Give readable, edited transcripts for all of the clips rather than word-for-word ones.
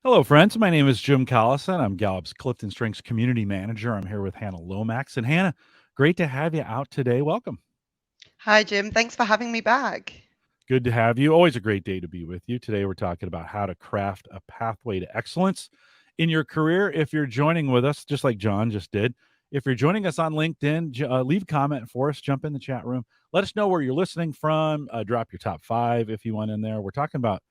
Hello, friends. My name is Jim Collison. I'm Gallup's CliftonStrengths Community Manager. I'm here with Hannah Lomax. And Hannah, great to have you out today. Welcome. Hi, Jim. Thanks for having me back. Good to have you. Always a great day to be with you. Today, we're talking about how to craft a pathway to excellence in your career. If you're joining with us, just like John just did, if you're joining us on LinkedIn, leave a comment for us, jump in the chat room. Let us know where you're listening from. Drop your top five if you want in there. We're talking about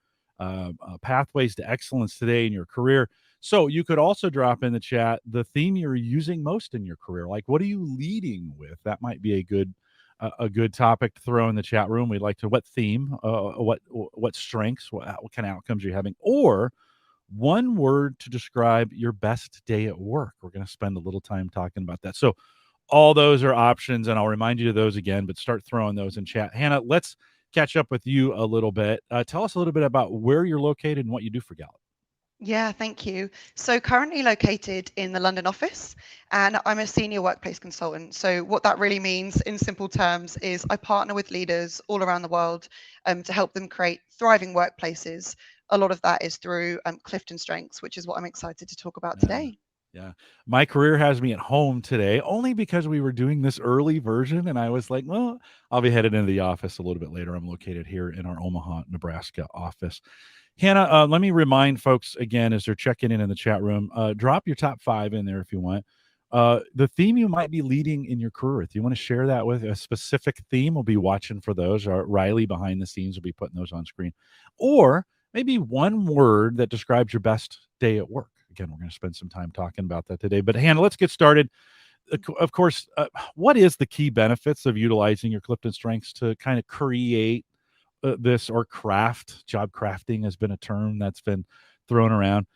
pathways to excellence today in your career. So you could also drop in the chat the theme you're using most in your career. Like, what are you leading with? That might be a good topic to throw in the chat room. We'd like to what theme, what strengths, what kind of outcomes you're having, or one word to describe your best day at work. We're going to spend a little time talking about that. So all those are options, and I'll remind you of those again. But start throwing those in chat. Hannah, let's catch up with you a little bit. Tell us a little bit about where you're located and what you do for Gallup. Yeah, thank you. So, currently located in the London office, and I'm a senior workplace consultant. So, what that really means in simple terms is I partner with leaders all around the world to help them create thriving workplaces. A lot of that is through CliftonStrengths, which is what I'm excited to talk about Yeah. today. Yeah. My career has me at home today only because we were doing this early version. And I was like, well, I'll be headed into the office a little bit later. I'm located here in our Omaha, Nebraska office. Hannah, let me remind folks again as they're checking in the chat room, drop your top five in there if you want. The theme you might be leading in your career. If you want to share that with a specific theme, we'll be watching for those. Riley behind the scenes will be putting those on screen. Or maybe one word that describes your best day at work. Again, we're going to spend some time talking about that today. But Hannah, let's get started. Of course, what is the key benefits of utilizing your Clifton strengths to kind of create this or craft? Job crafting has been a term that's been thrown around.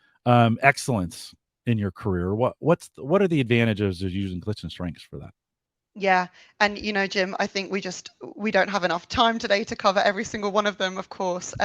Excellence in your career. What are the advantages of using Clifton strengths for that? Yeah, and Jim, I think we don't have enough time today to cover every single one of them, of course.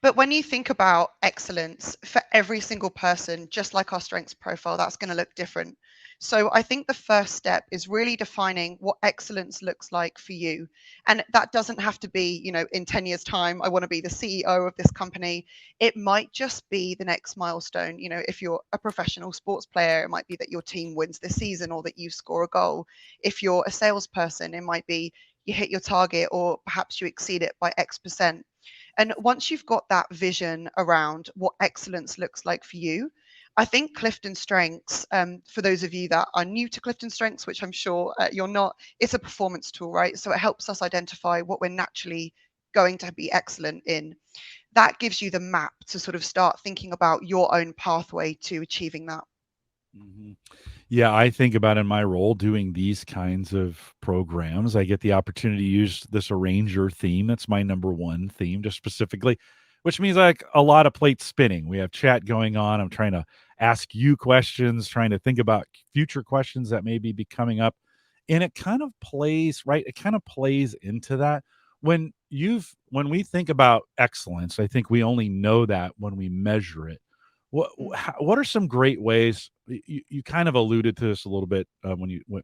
But when you think about excellence for every single person, just like our strengths profile, that's going to look different. So I think the first step is really defining what excellence looks like for you. And that doesn't have to be, in 10 years' time, I want to be the CEO of this company. It might just be the next milestone. If you're a professional sports player, it might be that your team wins this season or that you score a goal. If you're a salesperson, it might be you hit your target or perhaps you exceed it by X%. And once you've got that vision around what excellence looks like for you, I think Clifton Strengths, for those of you that are new to Clifton Strengths, which I'm sure you're not, it's a performance tool, right? So it helps us identify what we're naturally going to be excellent in. That gives you the map to sort of start thinking about your own pathway to achieving that. Mm-hmm. Yeah, I think about in my role doing these kinds of programs, I get the opportunity to use this arranger theme. That's my number one theme, just specifically, which means like a lot of plates spinning. We have chat going on. I'm trying to ask you questions, trying to think about future questions that may be coming up. And it kind of plays, right? It kind of plays into that. When we think about excellence, I think we only know that when we measure it. Mm. What are some great ways? You kind of alluded to this a little bit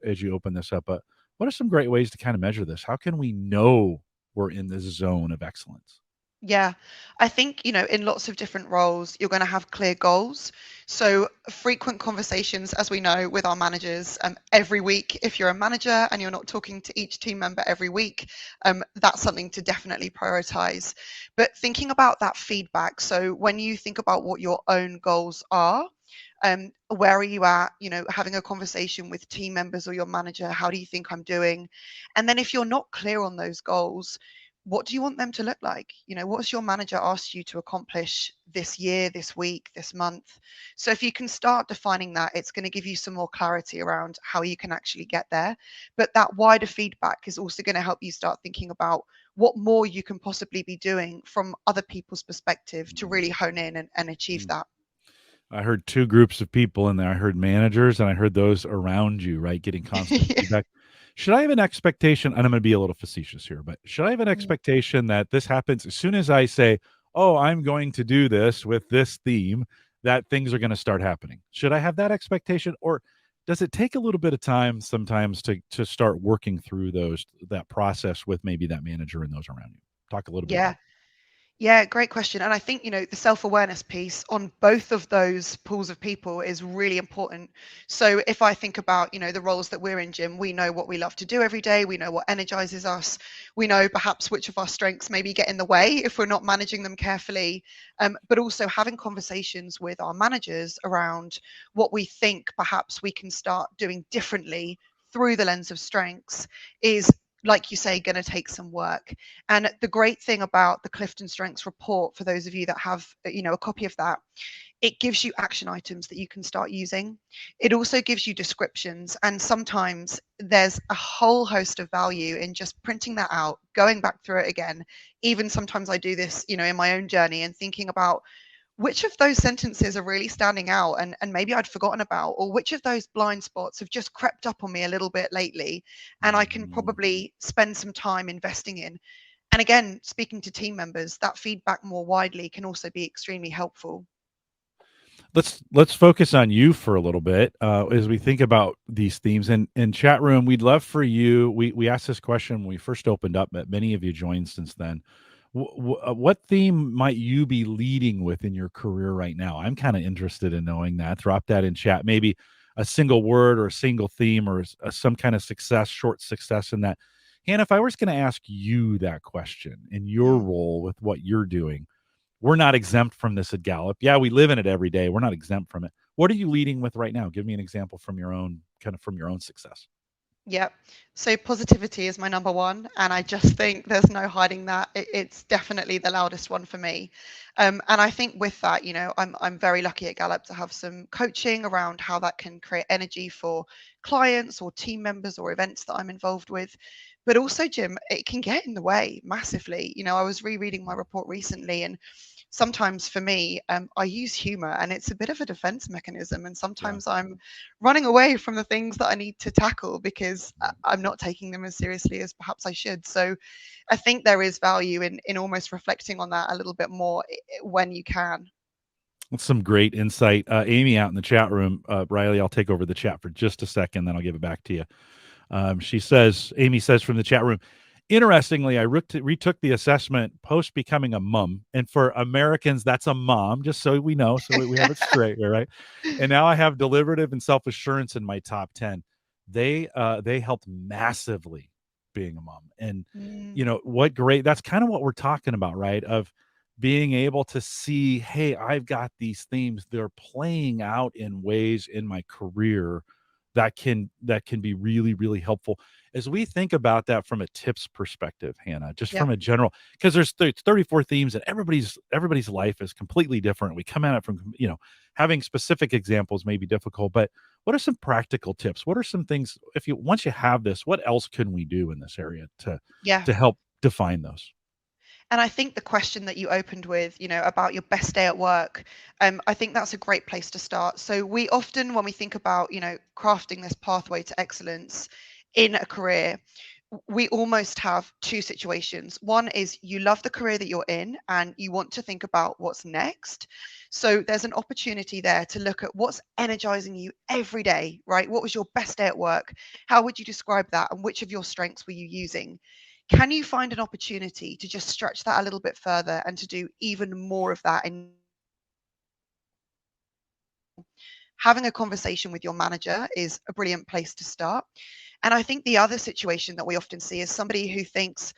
as you open this up, but what are some great ways to kind of measure this? How can we know we're in this zone of excellence? Yeah, I think, in lots of different roles, you're going to have clear goals. So, frequent conversations, as we know, with our managers every week. If you're a manager and you're not talking to each team member every week, that's something to definitely prioritize. But thinking about that feedback. So, when you think about what your own goals are, where are you at? Having a conversation with team members or your manager, how do you think I'm doing? And then, if you're not clear on those goals, what do you want them to look like? What's your manager asked you to accomplish this year, this week, this month? So if you can start defining that, it's going to give you some more clarity around how you can actually get there. But that wider feedback is also going to help you start thinking about what more you can possibly be doing from other people's perspective to really hone in and achieve Mm. that. I heard two groups of people in there. I heard managers and I heard those around you, right? Getting constant Yeah. feedback. Should I have an expectation? And I'm going to be a little facetious here, but should I have an expectation that this happens as soon as I say, oh, I'm going to do this with this theme, that things are going to start happening? Should I have that expectation? Or does it take a little bit of time sometimes to start working through that process with maybe that manager and those around you? Talk a little bit Yeah. about Yeah, great question. And I think, the self-awareness piece on both of those pools of people is really important. So if I think about, the roles that we're in, Jim, we know what we love to do every day. We know what energizes us. We know perhaps which of our strengths maybe get in the way if we're not managing them carefully. But also having conversations with our managers around what we think perhaps we can start doing differently through the lens of strengths is, like you say, going to take some work. And the great thing about the Clifton Strengths report, for those of you that have, a copy of that, it gives you action items that you can start using. It also gives you descriptions. And sometimes there's a whole host of value in just printing that out, going back through it again. Even sometimes I do this, in my own journey and thinking about which of those sentences are really standing out and maybe I'd forgotten about, or which of those blind spots have just crept up on me a little bit lately and I can Mhm. probably spend some time investing in. And again, speaking to team members, that feedback more widely can also be extremely helpful. Let's focus on you for a little bit as we think about these themes. And in chat room, we'd love for you. We asked this question when we first opened up, but many of you joined since then. What theme might you be leading with in your career right now? I'm kind of interested in knowing that. Drop that in chat. Maybe a single word or a single theme or some kind of success, short success in that. Hannah, if I was going to ask you that question in your Mm. role with what you're doing, we're not exempt from this at Gallup. Yeah, we live in it every day. We're not exempt from it. What are you leading with right now? Give me an example from your own from your own success. Yep. So positivity is my number one, and I just think there's no hiding that. It's definitely the loudest one for me. And I think with that, I'm very lucky at Gallup to have some coaching around how that can create energy for clients or team members or events that I'm involved with. But also, Jim, it can get in the way massively. I was rereading my report recently, and sometimes for me, I use humor and it's a bit of a defense mechanism. And Yeah. sometimes I'm running away from the things that I need to tackle because I'm not taking them as seriously as perhaps I should. So I think there is value in almost reflecting on that a little bit more when you can. That's some great insight. Amy out in the chat room. Riley, I'll take over the chat for just a second, then I'll give it back to you. Amy says from the chat room, interestingly, I retook the assessment post becoming a mom. And for Americans, that's a mom, just so we know, so we have it straight here, right? And now I have deliberative and self assurance in my top 10. They helped massively being a mom. And, Mm, what great, that's kind of what we're talking about, right? Of being able to see, hey, I've got these themes, they're playing out in ways in my career that can be really really helpful as we think about that from a tips perspective, Hannah, just yeah. from a general, because there's 34 themes and everybody's life is completely different. We come at it from having specific examples may be difficult, but what are some practical tips? What are some things, if you once you have this, what else can we do in this area Yeah. to help define those? And I think the question that you opened with, about your best day at work, I think that's a great place to start. So we often, when we think about, crafting this pathway to excellence in a career, we almost have two situations. One is you love the career that you're in and you want to think about what's next. So there's an opportunity there to look at what's energizing you every day, right? What was your best day at work? How would you describe that? And which of your strengths were you using? Can you find an opportunity to just stretch that a little bit further and to do even more of that? And having a conversation with your manager is a brilliant place to start. And I think the other situation that we often see is somebody who thinks,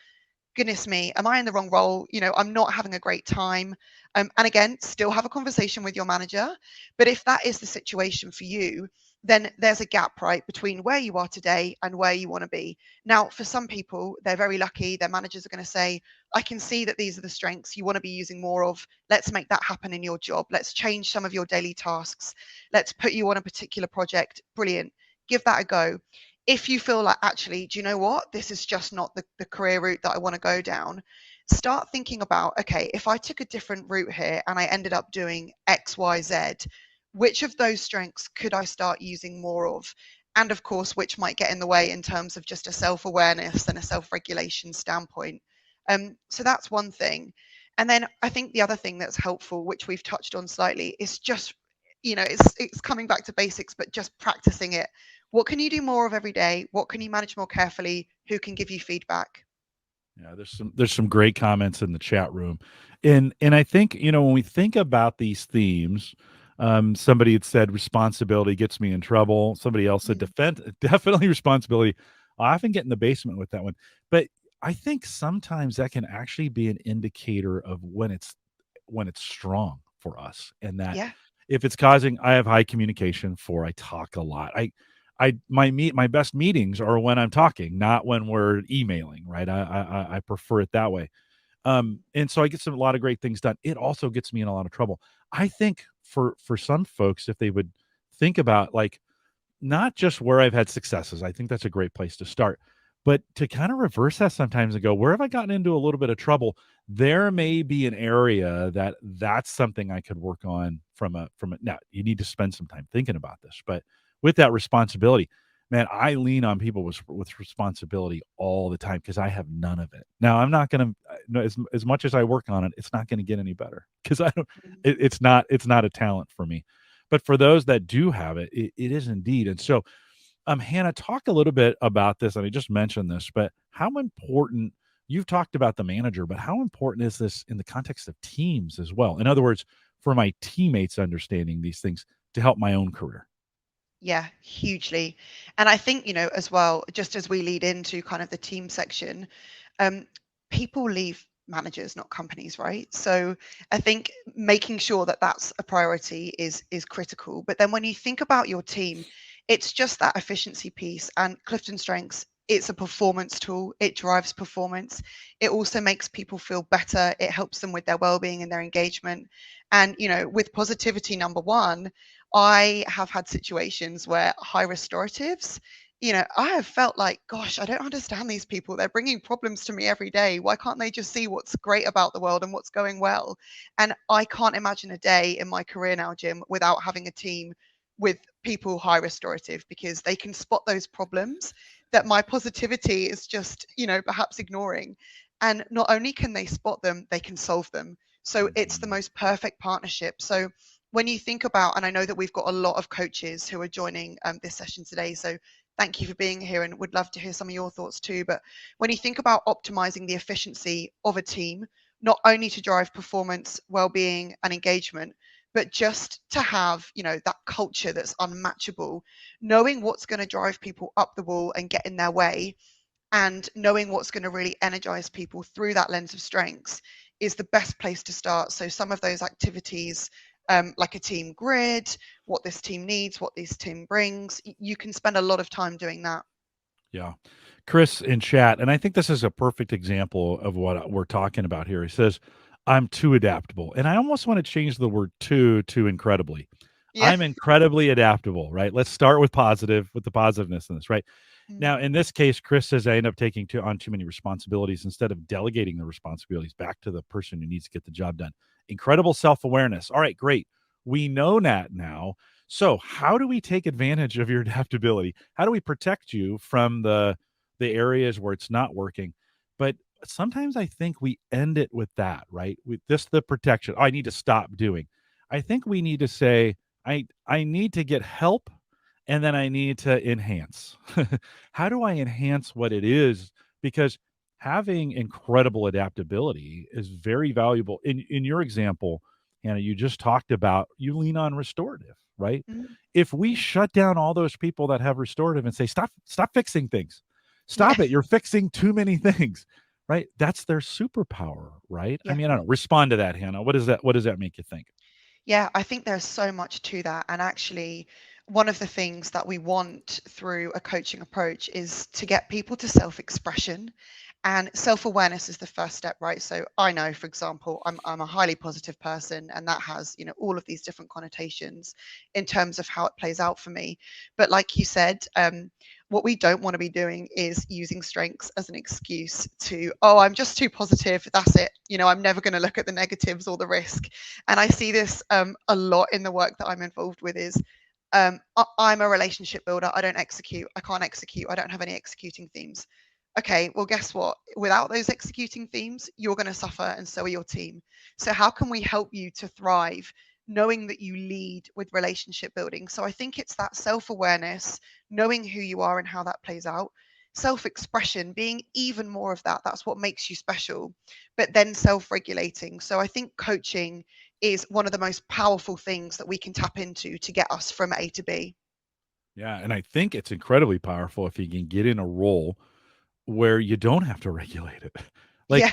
goodness me, am I in the wrong role? I'm not having a great time. And again, still have a conversation with your manager. But if that is the situation for you, then there's a gap, right, between where you are today and where you want to be. Now, for some people, they're very lucky. Their managers are going to say, I can see that these are the strengths you want to be using more of. Let's make that happen in your job. Let's change some of your daily tasks. Let's put you on a particular project. Brilliant. Give that a go. If you feel like, actually, do you know what? This is just not the career route that I want to go down. Start thinking about, okay, if I took a different route here and I ended up doing X, Y, Z, which of those strengths could I start using more of? And of course, which might get in the way in terms of just a self awareness and a self regulation standpoint. So that's one thing. And then I think the other thing that's helpful, which we've touched on slightly, is just, it's coming back to basics, but just practicing it. What can you do more of every day? What can you manage more carefully? Who can give you feedback? Yeah, there's some great comments in the chat room, and I think when we think about these themes, somebody had said responsibility gets me in trouble. Somebody else said Mm, defense definitely responsibility. I often get in the basement with that one, but I think sometimes that can actually be an indicator of when it's strong for us, and that yeah. if it's causing, I have high communication for, I talk a lot. My best meetings are when I'm talking, not when we're emailing, right? I prefer it that way. And so I get a lot of great things done. It also gets me in a lot of trouble. I think for some folks, if they would think about, like, not just where I've had successes, I think that's a great place to start. But to kind of reverse that sometimes and go, where have I gotten into a little bit of trouble? There Mm, may be an area that's something I could work on from a now you need to spend some time thinking about this, but with that responsibility, man, I lean on people with responsibility all the time because I have none of it. Now I'm not gonna no, as much as I work on it, it's not gonna get any better because I don't mm. it's not a talent for me. But for those that do have it, it is indeed. And so, Hannah, talk a little bit about this. And I just mentioned this, but how important, you've talked about the manager, but how important is this in the context of teams as well? In other words, for my teammates understanding these things to help my own career. Yeah, hugely. And I think, as well, just as we lead into kind of the team section, um, people leave managers, not companies, right? So I think making sure that that's a priority is critical. But then when you think about your team, it's just that efficiency piece. And Clifton Strengths, it's a performance tool. It drives performance. It also makes people feel better. It helps them with their well-being and their engagement. And with positivity number one, I have had situations where high restoratives, I have felt like, gosh, I don't understand these people. They're bringing problems to me every day. Why can't they just see what's great about the world and what's going well? And I can't imagine a day in my career now, Jim, without having a team with people high restorative because they can spot those problems that my positivity is just, perhaps ignoring. And not only can they spot them, they can solve them. So it's the Mhm. most perfect partnership. So when you think about, and I know that we've got a lot of coaches who are joining this session today, so thank you for being here and would love to hear some of your thoughts too. But when you think about optimizing the efficiency of a team, not only to drive performance, well-being, and engagement, but just to have, that culture that's unmatchable, knowing what's going to drive people up the wall and get in their way, and knowing what's going to really energize people through that lens of strengths is the best place to start. So some of those activities, like a team grid, what this team needs, what this team brings, you can spend a lot of time doing that. Yeah. Chris in chat, and I think this is a perfect example of what we're talking about here. He says, I'm too adaptable. And I almost want to change the word too to incredibly. Yeah. I'm incredibly adaptable, right? Let's start with the positiveness in this, right? Now, Mm, in this case, Chris says I end up taking on too many responsibilities instead of delegating the responsibilities back to the person who needs to get the job done. Incredible self awareness. All right, great. We know that now. So, how do we take advantage of your adaptability? How do we protect you from the areas where it's not working? But sometimes I think we end it with that, right? With this, the protection. Oh, I need to stop doing. I think we need to say, I need to get help, and then I need to enhance. How do I enhance what it is? Because having incredible adaptability is very valuable. In your example, Hannah, you just talked about you lean on restorative, right? mm, If we mm. shut down all those people that have restorative and say, stop fixing things. Yeah. Stop it. You're fixing too many things. Right? That's their superpower, right? I Yeah. mean, I don't know. Respond to that, Hannah. What does that make you think? Yeah, I think there's so much to that. And actually, one of the things that we want through a coaching approach is to get people to self expression. And self awareness is the first step, right? So I know, for example, I'm a highly positive person, and that has, all of these different connotations in terms of how it plays out for me. But like you said, what we don't want to be doing is using strengths as an excuse to, oh, I'm just too positive. That's it. I'm never going to look at the negatives or the risk. And I see this a lot in the work that I'm involved with is I'm a relationship builder. I don't execute. I can't execute. I don't have any executing themes. Okay, well, guess what? Without those executing themes, you're going to suffer, and so are your team. So, how can we help you to thrive, knowing that you lead with relationship building? So, I think it's that self awareness, knowing who you are and how that plays out. self-expression, being even more of that. That's what makes you special, but then self-regulating. So I think coaching is one of the most powerful things that we can tap into to get us from A to B. Yeah, and I think it's incredibly powerful if you can get in a role where you don't have to regulate it. Yeah.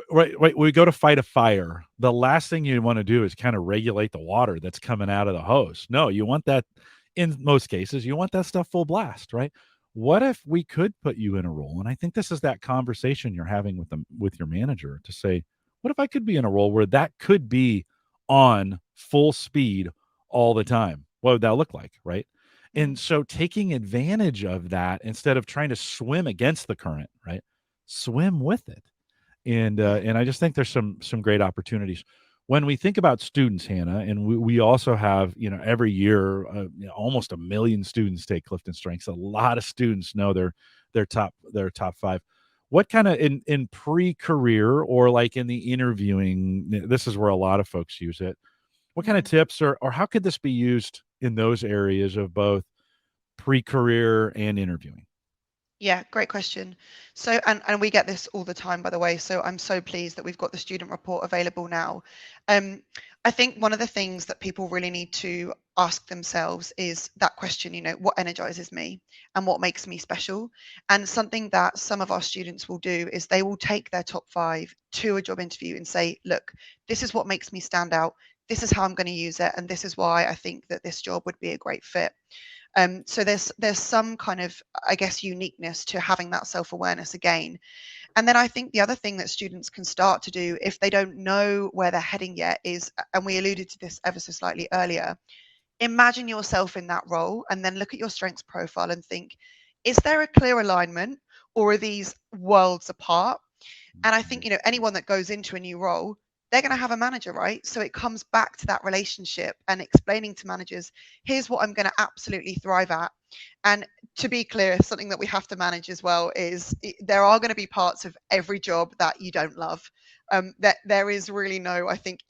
Like, right, we go to fight a fire, the last thing you wanna do is kinda regulate the water that's coming out of the hose. No, you want that in most cases, you want that stuff full blast, right? What if we could put you in a role, and I think this is that conversation you're having with your manager to say, "What if I could be in a role where that could be on full speed all the time? What would that look like?" Right? And Mm, so taking advantage of that instead of trying to swim against the current, right? Swim with it. yeah. And I just think there's some great opportunities. When we think about students, Hannah, and we also have, every year, almost 1 million students take Clifton Strengths. A lot of students know their top 5. What kind of in pre-career or like in the interviewing, this is where a lot of folks use it. What kind of Mm. tips or how could this be used in those areas of both pre-career and interviewing? Yeah, great question. So, and we get this all the time, by the way. So I'm so pleased that we've got the student report available now. Um, I think one of the things that people really need to ask themselves is that question, what energizes me and what makes me special? And something that some of our students will do is they will take their top 5 to a job interview and say, look, this is what makes me stand out. This is how I'm going to use it. And this is why I think that this job would be a great fit. So there's some kind of, I guess, uniqueness to having that self-awareness again. And then I think the other thing that students can start to do if they don't know where they're heading yet is, and we alluded to this ever so slightly earlier, imagine yourself in that role and then look at your strengths profile and think, is there a clear alignment or are these worlds apart? And I think, anyone that goes into a new role, they're going to have a manager, right? So it comes back to that relationship and explaining to managers, here's what I'm going to absolutely thrive at. And to be clear, something that we have to manage as well is there are going to be parts of every job that you don't love. That there is really no, I think,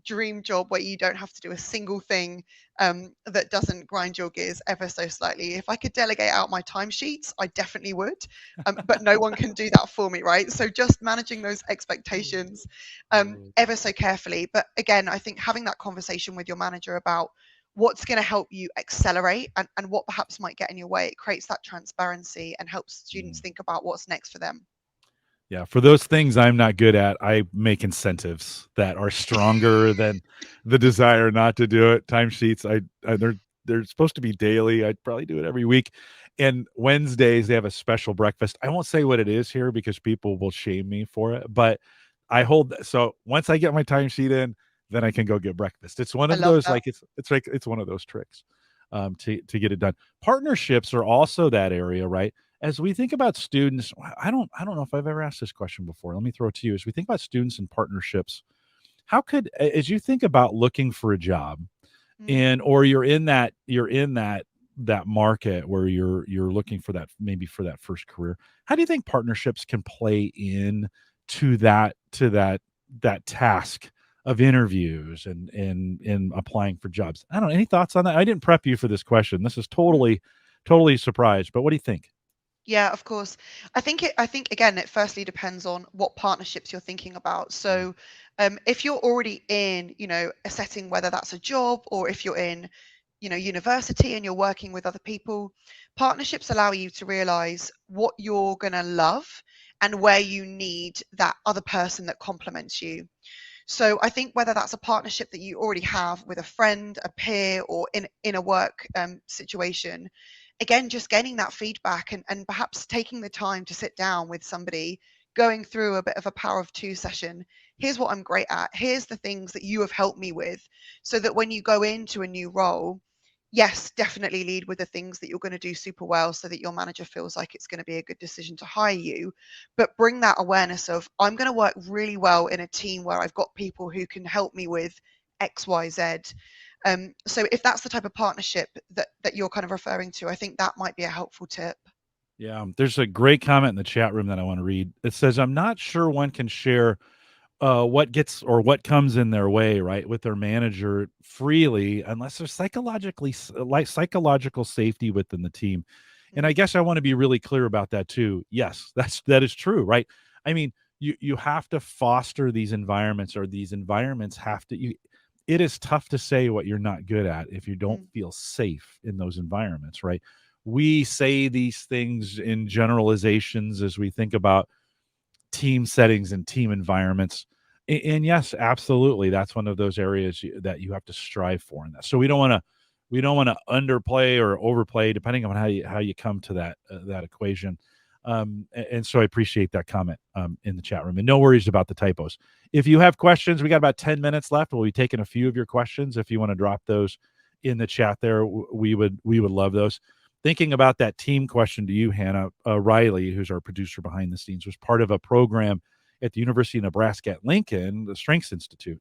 dream job where you don't have to do a single thing that doesn't grind your gears ever so slightly. If I could delegate out my timesheets, I definitely would, but no one can do that for me, right? So just managing those expectations ever so carefully. But again, I think having that conversation with your manager about what's going to help you accelerate and what perhaps might get in your way, it creates that transparency and helps students Mm. think about what's next for them. Yeah, for those things I'm not good at, I make incentives that are stronger than the desire not to do it. Timesheets, they're supposed to be daily. I'd probably do it every week. And Wednesdays they have a special breakfast. I won't say what it is here because people will shame me for it, but so once I get my timesheet in, then I can go get breakfast. It's one I of love those that. like it's one of those tricks to get it done. Partnerships are also that area, right? As we think about students, I don't know if I've ever asked this question before. Let me throw it to you. As we think about students and partnerships, how could as you think about looking for a job Mm. and or you're in that market where you're looking for that maybe for that first career, how do you think partnerships can play in to that task of interviews and applying for jobs? I don't know. Any thoughts on that? I didn't prep you for this question. This is Mm. totally surprised, but what do you think? Yeah, of course. I think again, it firstly depends on what partnerships you're thinking about. Yeah. So, if you're already in, a setting, whether that's a job or if you're in, university and you're working with other people, partnerships allow you to realize what you're gonna love and where you need that other person that complements you. So I think whether that's a partnership that you already have with a friend, a peer, or in a work situation, again, just gaining that feedback and perhaps taking the time to sit down with somebody, going through a bit of a power of two session. Here's what I'm great at. Here's the things that you have helped me with, so that when you go into a new role, yes, definitely lead with the things that you're going to do super well so that your manager feels like it's going to be a good decision to hire you. But bring that awareness of, I'm going to work really well in a team where I've got people who can help me with X, Y, Z. So if that's the type of partnership that you're kind of referring to, I think that might be a helpful tip. Yeah, there's a great comment in the chat room that I want to read. It says, "I'm not sure one can share what gets or what comes in their way, right, with their manager freely unless there's psychological safety within the team. And I guess I want to be really clear about that too. Yes, that is true, right? I mean, you have to foster these environments, or these environments have to you it is tough to say what you're not good at if you don't Mm, feel safe in those environments, right? We say these things in generalizations as we think about team settings and team environments. And yes, absolutely, that's one of those areas that you have to strive for in that. So we don't want to underplay or overplay, depending on how you come to that equation. And so I appreciate that comment in the chat room, and no worries about the typos. If you have questions, we got about 10 minutes left. We'll be taking a few of your questions. If you want to drop those in the chat there, we would love those. Thinking about that team question to you, Hannah, Riley, who's our producer behind the scenes, was part of a program at the University of Nebraska at Lincoln, the Strengths Institute.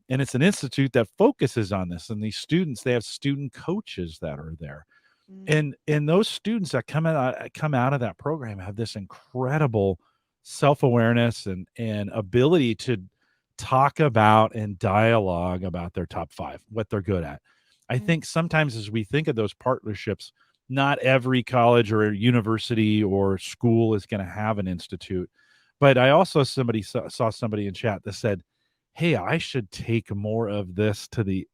And it's an institute that focuses on this. And these students, they have student coaches that are there. mm, And those students that come out of that program have this incredible self-awareness and ability to talk about and dialogue about their top five, what they're good at. I mm. think sometimes as we think of those partnerships, not every college or university or school is going to have an institute. But I also saw somebody in chat that said, hey, I should take more of this to the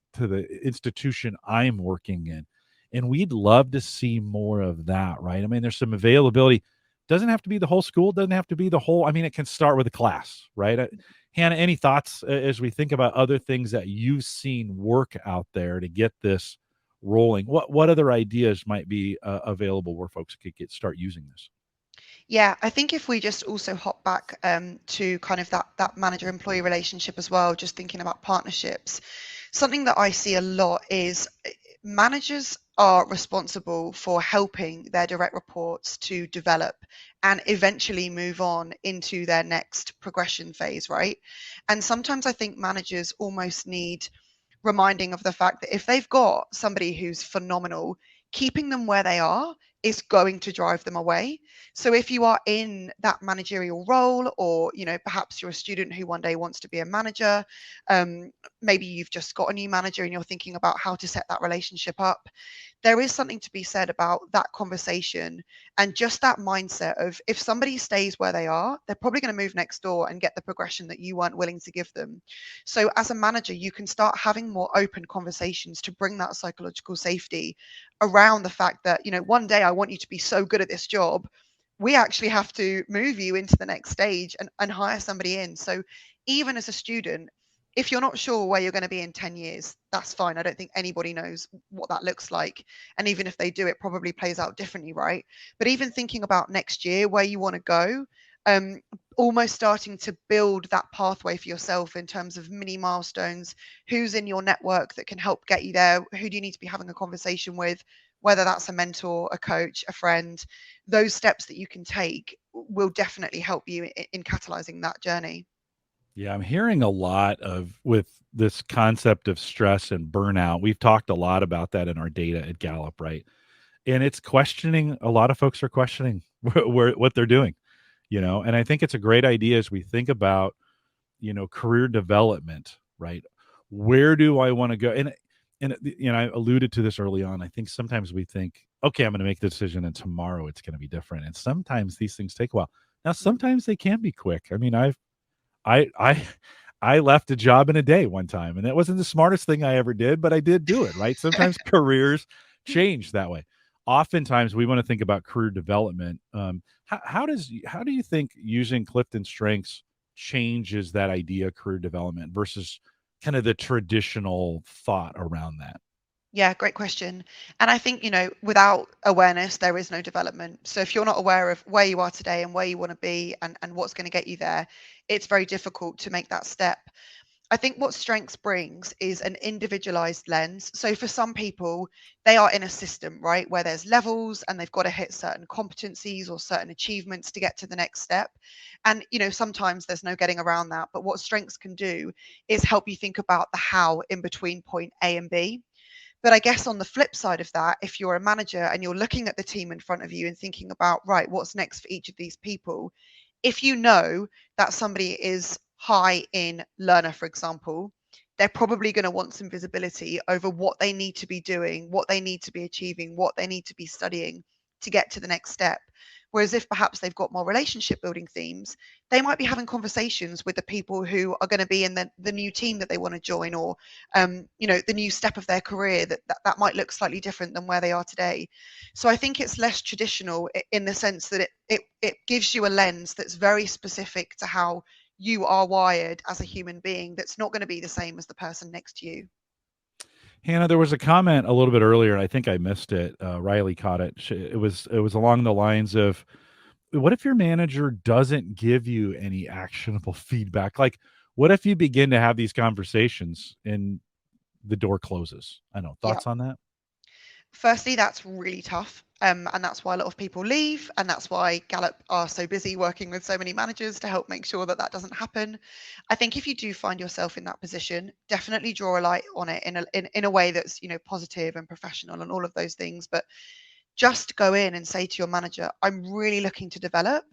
institution I'm working in. And we'd love to see more of that, right? I mean, there's some availability. Doesn't have to be the whole school, doesn't have to be the whole. I mean, it can start with a class, right? Hannah, any thoughts as we think about other things that you've seen work out there to get this rolling? What other ideas might be available where folks could start using this? Yeah, I think if we just also hop back to kind of that manager-employee relationship as well, just thinking about partnerships, something that I see a lot is managers are responsible for helping their direct reports to develop and eventually move on into their next progression phase, right? And sometimes I think managers almost need reminding of the fact that if they've got somebody who's phenomenal, keeping them where they are is going to drive them away. So if you are in that managerial role, or perhaps you're a student who one day wants to be a manager, um, maybe you've just got a new manager and you're thinking about how to set that relationship up, there is something to be said about that conversation and just that mindset of, if somebody stays where they are, they're probably going to move next door and get the progression that you weren't willing to give them. So as a manager, you can start having more open conversations to bring that psychological safety around the fact that, one day I want you to be so good at this job, we actually have to move you into the next stage and hire somebody in. So even as a student, if you're not sure where you're going to be in 10 years, that's fine. I don't think anybody knows what that looks like. And even if they do, it probably plays out differently, right? But even thinking about next year, where you want to go, um, almost starting to build that pathway for yourself in terms of mini milestones. Who's in your network that can help get you there? Who do you need to be having a conversation with? Whether that's a mentor, a coach, a friend, those steps that you can take will definitely help you in catalyzing that journey. Yeah, I'm hearing a lot of with this concept of stress and burnout. We've talked a lot about that in our data at Gallup, right? And it's questioning, a lot of folks are questioning what they're doing, and I think it's a great idea as we think about, career development, right? Where do I want to go? And I alluded to this early on. I think sometimes we think, okay, I'm going to make the decision and tomorrow it's going to be different. And sometimes these things take a while. Now, Mm. sometimes they can be quick. I mean, I I left a job in a day one time, and that wasn't the smartest thing I ever did, but I did do it, right? Sometimes careers change that way. Oftentimes, we want to think about career development. How do you think using Clifton Strengths changes that idea of career development versus kind of the traditional thought around that? Yeah, great question. And I think, without awareness, there is no development. So if you're not aware of where you are today and where you want to be and what's going to get you there, it's very difficult to make that step. I think what strengths brings is an individualized lens. So for some people, they are in a system, right, where there's levels and they've got to hit certain competencies or certain achievements to get to the next step. And, sometimes there's no getting around that. But what strengths can do is help you think about the how in between point A and B. But I guess on the flip side of that, if you're a manager and you're looking at the team in front of you and thinking about, right, what's next for each of these people, if you know that somebody is high in learner, for example, they're probably going to want some visibility over what they need to be doing, what they need to be achieving, what they need to be studying to get to the next step. Whereas if perhaps they've got more relationship building themes, they might be having conversations with the people who are going to be in the new team that they want to join, or the new step of their career that might look slightly different than where they are today. So I think it's less traditional in the sense that it gives you a lens that's very specific to how you are wired as a human being, that's not going to be the same as the person next to you. Hannah, there was a comment a little bit earlier, and I think I missed it. Riley caught it. It was along the lines of, "What if your manager doesn't give you any actionable feedback? Like, what if you begin to have these conversations and the door closes?" I don't know. Yeah. Thoughts on that? Firstly, that's really tough. And that's why a lot of people leave. And that's why Gallup are so busy working with so many managers to help make sure that that doesn't happen. I think if you do find yourself in that position, definitely draw a light on it in a way that's, positive and professional and all of those things. But just go in and say to your manager, I'm really looking to develop,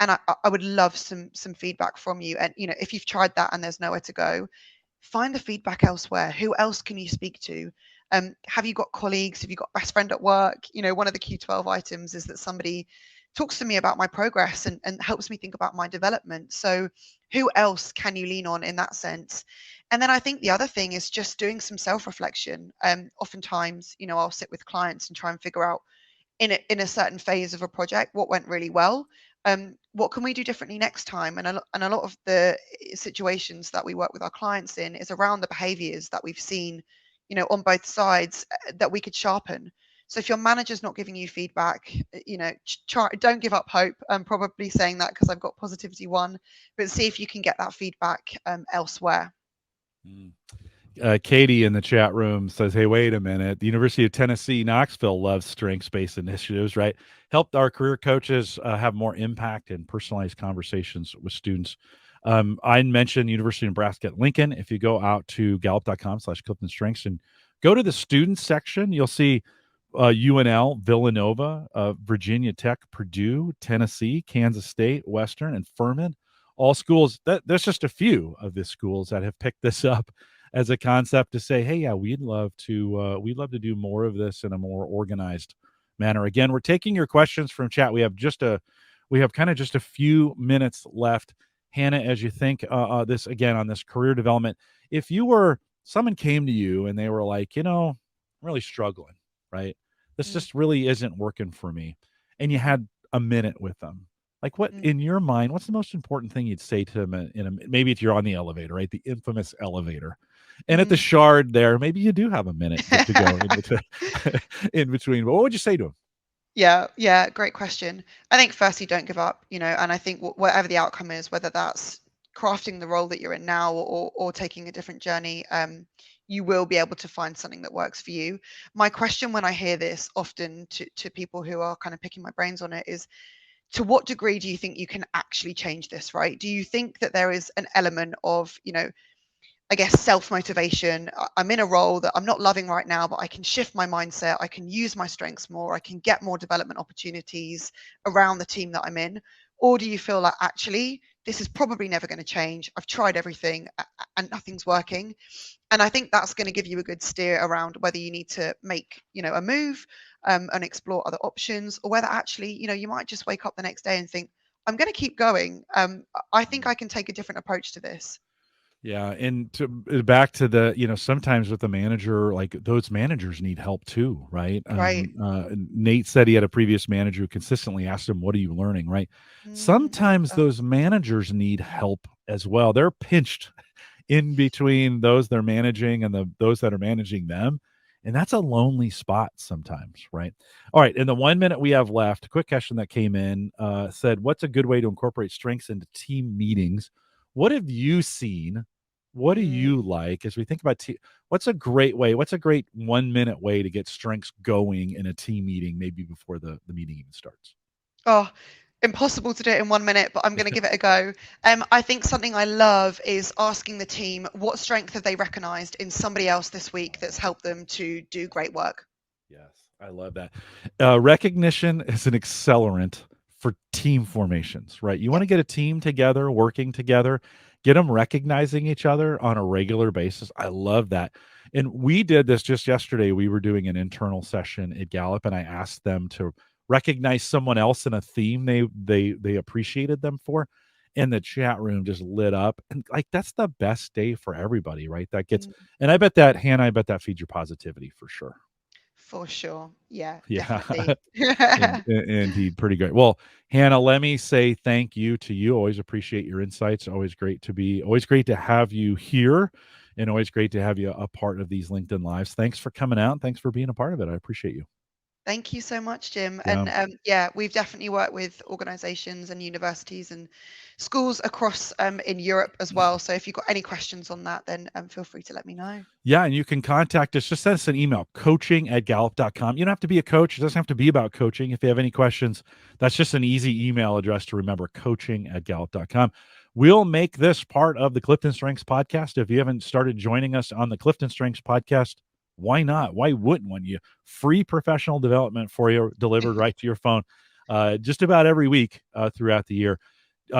and I would love some feedback from you. And, if you've tried that and there's nowhere to go, find the feedback elsewhere. Who else can you speak to? Have you got colleagues? Have you got best friend at work? One of the Q12 items is that somebody talks to me about my progress and helps me think about my development. So who else can you lean on in that sense? And then I think the other thing is just doing some self-reflection. Oftentimes, I'll sit with clients and try and figure out in a certain phase of a project what went really well. What can we do differently next time? And a lot of the situations that we work with our clients in is around the behaviors that we've seen, on both sides, that we could sharpen. So if your manager's not giving you feedback, don't give up hope. I'm probably saying that because I've got positivity one, but see if you can get that feedback elsewhere. Katie in the chat room says, "Hey, wait a minute. The University of Tennessee, Knoxville loves strengths-based initiatives, right? Helped our career coaches have more impact and personalized conversations with students." I mentioned University of Nebraska at Lincoln. If you go out to gallup.com/CliftonStrengths and go to the students section, you'll see UNL, Villanova, Virginia Tech, Purdue, Tennessee, Kansas State, Western, and Furman. All schools. There's just a few of the schools that have picked this up as a concept to say, "Hey, yeah, we'd love to do more of this in a more organized manner." Again, we're taking your questions from chat. We have kind of just a few minutes left. Hannah, as you think this again on this career development, if someone came to you and they were like, I'm really struggling, right? This just really isn't working for me, and you had a minute with them. Like, what in your mind, what's the most important thing you'd say to them maybe if you're on the elevator, right? The infamous elevator. And at the Shard there, maybe you do have a minute to go in between. But what would you say to him? Yeah, great question. I think firstly, don't give up, and I think whatever the outcome is, whether that's crafting the role that you're in now or taking a different journey, you will be able to find something that works for you. My question when I hear this often to people who are kind of picking my brains on it is, to what degree do you think you can actually change this, right? Do you think that there is an element of, I guess, self-motivation? I'm in a role that I'm not loving right now, but I can shift my mindset. I can use my strengths more. I can get more development opportunities around the team that I'm in. Or do you feel like, actually, this is probably never going to change. I've tried everything and nothing's working. And I think that's going to give you a good steer around whether you need to make, a move and explore other options, or whether actually, you might just wake up the next day and think, I'm going to keep going. I think I can take a different approach to this. Yeah, and back to the, sometimes with the manager, like those managers need help too, right? Right. Nate said he had a previous manager who consistently asked him, "What are you learning?" Right? Sometimes those managers need help as well. They're pinched in between those they're managing and those that are managing them, and that's a lonely spot sometimes, right? All right, in the 1 minute we have left, a quick question that came in said, "What's a good way to incorporate strengths into team meetings? What have you seen? What do you like as we think about what's a great 1 minute way to get strengths going in a team meeting, maybe before the meeting even starts?" Oh, impossible to do it in 1 minute, but I'm going to give it a go. I think something I love is asking the team, what strength have they recognized in somebody else this week that's helped them to do great work? Yes, I love that. Recognition is an accelerant for team formations, right? You want to get a team together, working together, get them recognizing each other on a regular basis. I love that. And we did this just yesterday. We were doing an internal session at Gallup, and I asked them to recognize someone else in a theme they appreciated them for, and the chat room just lit up. And like that's the best day for everybody, right? That gets, Mm, and I bet that, Hannah, I bet that feeds your positivity for sure. for sure. Yeah, Yeah. definitely. Indeed, pretty great. Well, Hannah, let me say thank you to you. Always appreciate your insights. Always great to have you here, and always great to have you a part of these LinkedIn Lives. Thanks for coming out. And thanks for being a part of it. I appreciate you. Thank you so much, Jim. Yeah. And yeah, we've definitely worked with organizations and universities and schools across in Europe as well. So if you've got any questions on that, then feel free to let me know. Yeah, and you can contact us. Just send us an email, coaching@gallup.com. You don't have to be a coach. It doesn't have to be about coaching. If you have any questions, that's just an easy email address to remember, coaching@gallup.com. We'll make this part of the Clifton Strengths podcast. If you haven't started joining us on the Clifton Strengths podcast, why not? Why wouldn't you? Free professional development for you delivered right to your phone just about every week throughout the year.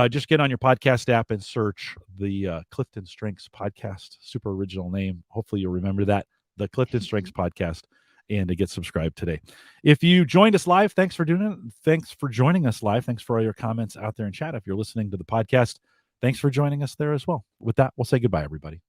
Just get on your podcast app and search the Clifton Strengths podcast. Super original name. Hopefully you'll remember that, the Clifton Strengths podcast, and to get subscribed today. If you joined us live, thanks for doing it. Thanks for joining us live. Thanks for all your comments out there in chat. If you're listening to the podcast, thanks for joining us there as well. With that, we'll say goodbye, everybody.